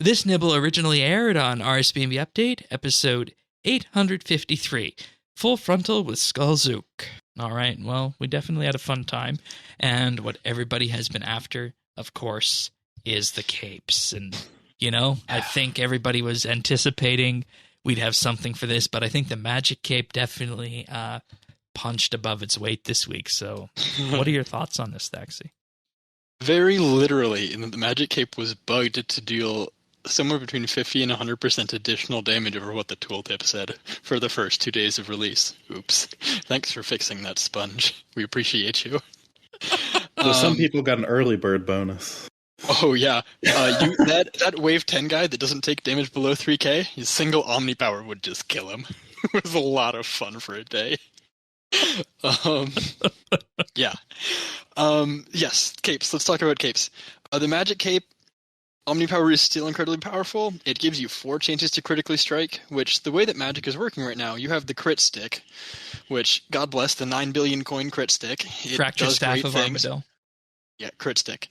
This nibble originally aired on RSBANDB Update, episode 853, Full Frontal with TzKal-Zuk. All right, well, we definitely had a fun time, and what everybody has been after, of course, is the capes. And, you know, I think everybody was anticipating we'd have something for this, but I think the magic cape definitely punched above its weight this week. So what are your thoughts on this, Thaxi? Very literally, the magic cape was bugged to deal somewhere between 50 and 100% additional damage over what the tooltip said for the first 2 days of release. Oops. Thanks for fixing that, Sponge. We appreciate you. So some people got an early bird bonus. Oh, yeah. That wave 10 guy that doesn't take damage below 3k, his single Omni Power would just kill him. It was a lot of fun for a day. Yeah. Yes, capes. Let's talk about capes. The magic cape, Omnipower is still incredibly powerful. It gives you 4 chances to critically strike, which the way that magic is working right now, you have the crit stick, which, God bless, the 9 billion coin crit stick. It Fracture does Staff great of things. Armadillo. Yeah, crit stick.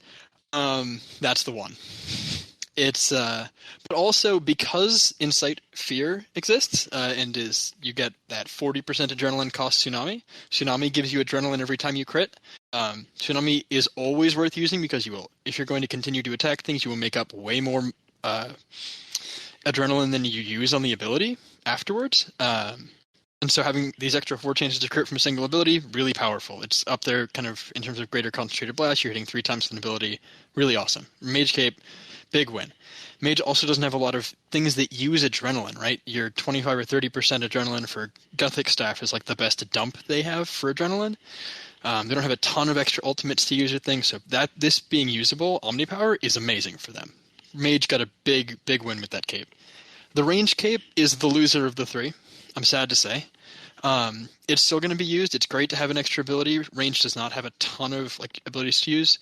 That's the one. It's but also because Incite Fear exists and you get that 40% adrenaline cost Tsunami. Tsunami gives you adrenaline every time you crit. Tsunami is always worth using because if you're going to continue to attack things, you will make up way more adrenaline than you use on the ability afterwards. And so having these extra 4 chances to crit from a single ability, really powerful. It's up there kind of in terms of greater concentrated blast. You're hitting 3 times an ability. Really awesome. Mage Cape, big win. Mage also doesn't have a lot of things that use adrenaline, right? Your 25 or 30% adrenaline for Gothic Staff is like the best dump they have for adrenaline. They don't have a ton of extra ultimates to use or things, so this being usable, Omnipower, is amazing for them. Mage got a big win with that cape. The range cape is the loser of the 3. I'm sad to say. It's still going to be used. It's great to have an extra ability. Range does not have a ton of abilities to use.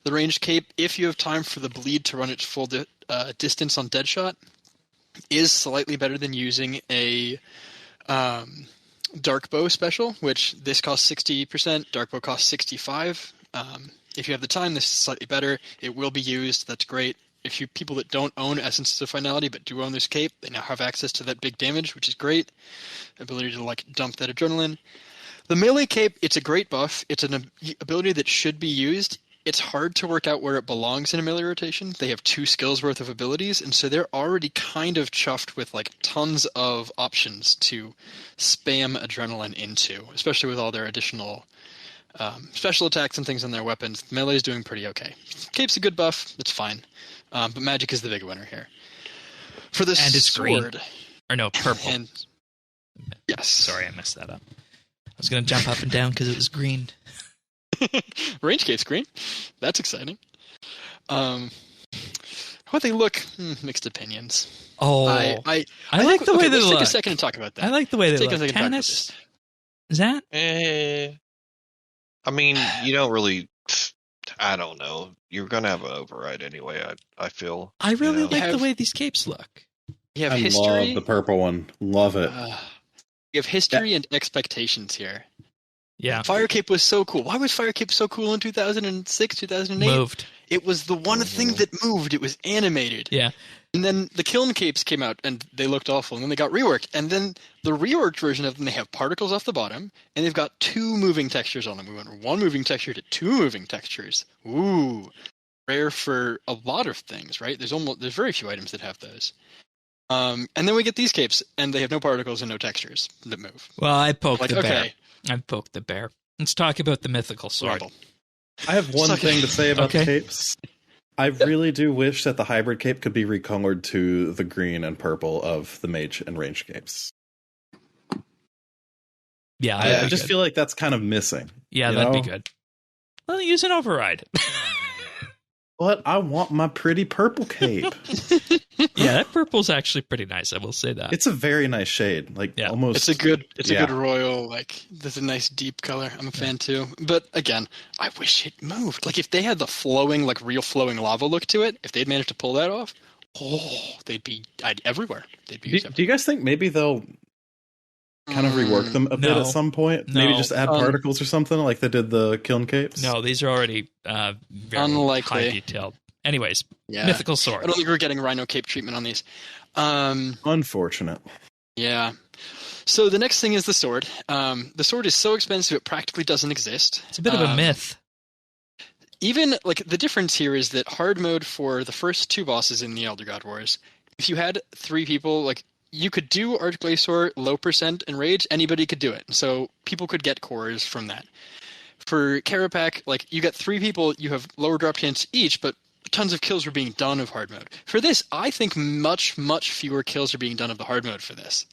The range cape, if you have time for the bleed to run its full distance on Deadshot, is slightly better than using a Dark Bow special, which this costs 60%. Dark Bow costs 65%. If you have the time, this is slightly better. It will be used. That's great. If you people that don't own Essences of Finality but do own this cape, they now have access to that big damage, which is great. Ability to dump that adrenaline. The melee cape, it's a great buff. It's an ability that should be used. It's hard to work out where it belongs in a melee rotation. They have 2 skills worth of abilities, and so they're already kind of chuffed with tons of options to spam adrenaline into, especially with all their additional special attacks and things on their weapons. Melee is doing pretty okay. Cape's a good buff. It's fine. But magic is the big winner here. For the and it's sword... green. Or no, purple. And, yes. Sorry, I messed that up. I was going to jump up and down because it was green. Range cape's green. That's exciting. How they look? Mixed opinions. Oh, I like the way they look. Let's look. take a second to talk about that. I like the way they Take look. a second to talk about Canis, this. is that? I mean, you don't really... I don't know. You're going to have an override anyway, I feel. I really like have- the way these capes look. You have I history. love the purple one. Love it. You have history and expectations here. Yeah. Fire Cape was so cool. Why was Fire Cape so cool in 2006, 2008? Moved. It was the one thing that moved. It was animated. Yeah. And then the Kiln Capes came out, and they looked awful. And then they got reworked. And then the reworked version of them, they have particles off the bottom, and they've got 2 moving textures on them. We went from 1 moving texture to 2 moving textures. Ooh. Rare for a lot of things, right? There's very few items that have those. And then we get these capes, and they have no particles and no textures that move. Well, I poked the bear. Okay. I poked the bear. Let's talk about the Mythical Sword. Rumble. I have one thing to say about Okay. the capes. I really do wish that the hybrid cape could be recolored to the green and purple of the mage and range capes. Yeah, I just feel like that's kind of missing. Yeah, you that'd know? be good. Well, use an override. But I want my pretty purple cape. Yeah, that purple's actually pretty nice. I will say that. It's a very nice shade. Almost. It's a good royal, there's a nice deep color. I'm a fan too. But again, I wish it moved. If they had the flowing, real flowing lava look to it, if they'd managed to pull that off, they'd be everywhere. They'd be Do you guys think maybe they'll kind of rework them a bit at some point? No. Maybe just add particles or something like they did the Kiln capes? No, these are already very Unlikely. high detailed. Anyways, Yeah. Mythical I Sword. don't think we're getting Rhino Cape treatment on these. Unfortunate. Yeah. So the next thing is the sword. The sword is so expensive it practically doesn't exist. It's a bit of a myth. Even, like, the difference here is that hard mode for the first 2 bosses in the Elder God Wars, if you had 3 people, like, you could do Archglacior, low percent, and Rage, anybody could do it. So people could get cores from that. For Karapak, like, you get 3 people, you have lower drop chance each, but tons of kills were being done of hard mode. For this, I think much, much fewer kills are being done of the hard mode for this,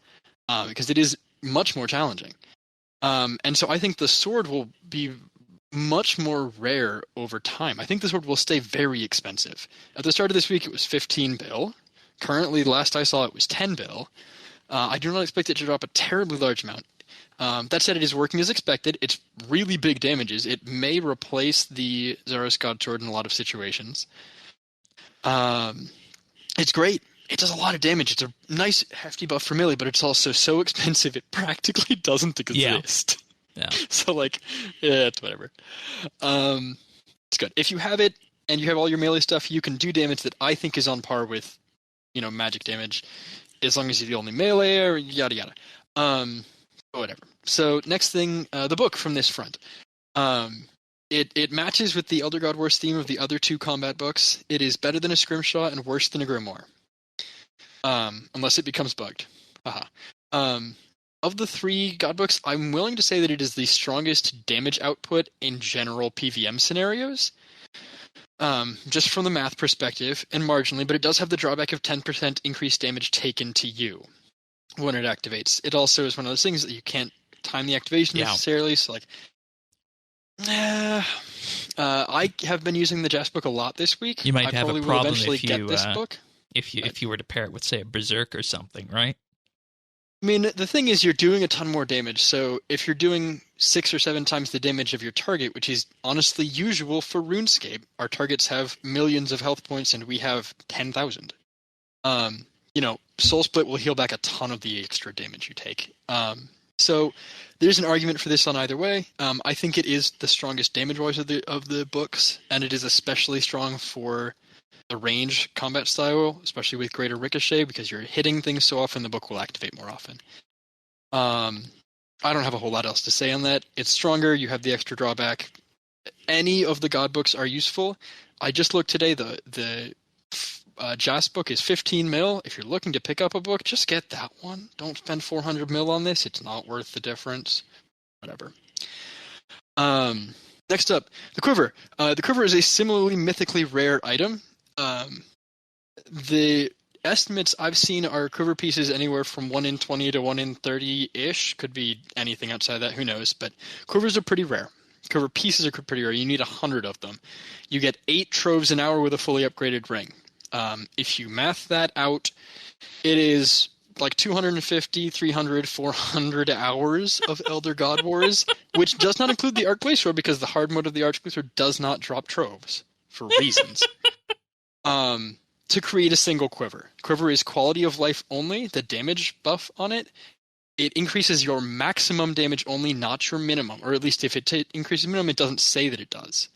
because it is much more challenging. And so I think the sword will be much more rare over time. I think the sword will stay very expensive. At the start of this week, it was 15 bill. Currently, last I saw, it was 10 bill. I do not expect it to drop a terribly large amount. That said, it is working as expected. It's really big damages. It may replace the Zaros God Sword in a lot of situations. It's great. It does a lot of damage. It's a nice, hefty buff for melee, but it's also so expensive it practically doesn't exist. Yeah. So, like, yeah, it's whatever. It's good. If you have it and you have all your melee stuff, you can do damage that I think is on par with, magic damage, as long as you're the only melee or yada yada. Whatever. So, next thing, the book from this front. It matches with the Elder God Wars theme of the other 2 combat books. It is better than a Scrimshaw and worse than a Grimoire. Unless it becomes bugged. Haha. Of the 3 God books, I'm willing to say that it is the strongest damage output in general PVM scenarios. Just from the math perspective, and marginally, but it does have the drawback of 10% increased damage taken to you when it activates. It also is one of those things that you can't time the activation necessarily, so like... I have been using the Jas book a lot this week. You might have a problem if you get this book. If you were to pair it with, say, a Berserk or something, right? I mean, the thing is, you're doing a ton more damage. So if you're doing 6 or 7 times the damage of your target, which is honestly usual for RuneScape, our targets have millions of health points, and we have 10,000. Soul Split will heal back a ton of the extra damage you take. So there's an argument for this on either way. I think it is the strongest damage-wise of the books, and it is especially strong for the range combat style, especially with greater ricochet, because you're hitting things so often, the book will activate more often. I don't have a whole lot else to say on that. It's stronger, you have the extra drawback. Any of the God books are useful. I just looked today, the Jas book is 15 mil. If you're looking to pick up a book, just get that one. Don't spend 400 mil on this. It's not worth the difference. Whatever. Next up, the Quiver. The Quiver is a similarly mythically rare item. The estimates I've seen are Quiver pieces anywhere from 1 in 20 to 1 in 30-ish. Could be anything outside that, who knows. But Quivers are pretty rare. Quiver pieces are pretty rare. You need 100 of them. You get 8 troves an hour with a fully upgraded ring. If you math that out, it is like 250, 300, 400 hours of Elder God Wars, which does not include the Archglacior because the hard mode of the Archglacior does not drop troves for reasons. To create a single Quiver. Quiver is quality of life only, the damage buff on it. It increases your maximum damage only, not your minimum. Or at least if it increases minimum, it doesn't say that it does.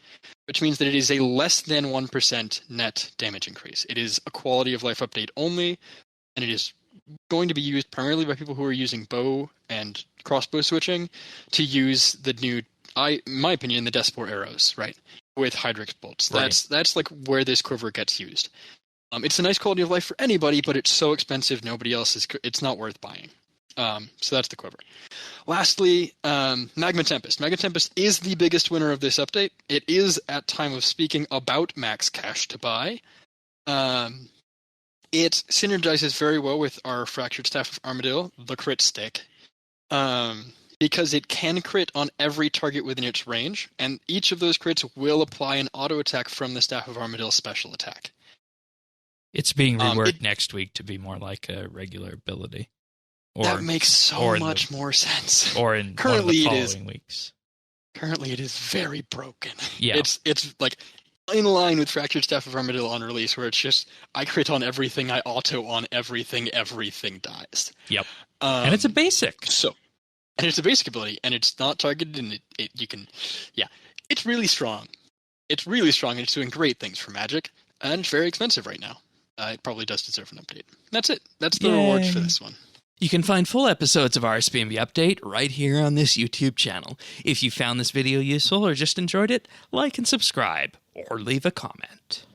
Which means that it is a less than 1% net damage increase. It is a quality of life update only, and it is going to be used primarily by people who are using bow and crossbow switching to use the new, in my opinion, the Despor arrows, right? With Hydrix bolts. That's like where this Quiver gets used. It's a nice quality of life for anybody, but it's so expensive, it's not worth buying. So that's the Quiver. Lastly, Magma Tempest. Magma Tempest is the biggest winner of this update. It is, at time of speaking, about max cash to buy. It synergizes very well with our Fractured Staff of Armadyl, the crit stick, because it can crit on every target within its range, and each of those crits will apply an auto attack from the Staff of Armadyl special attack. It's being reworked next week to be more like a regular ability. That makes so much more sense. Or in currently one of the following weeks. Currently, it is very broken. Yeah. It's like in line with Fractured Staff of Armadyl on release, where it's just, I crit on everything, I auto on everything dies. Yep. And it's a basic. And it's a basic ability, and it's not targeted, and it's really strong. It's really strong, and it's doing great things for Magic. and it's very expensive right now. It probably does deserve an update. That's it. That's the rewards for this one. You can find full episodes of RSBANDB Update right here on this YouTube channel. If you found this video useful or just enjoyed it, like and subscribe, or leave a comment.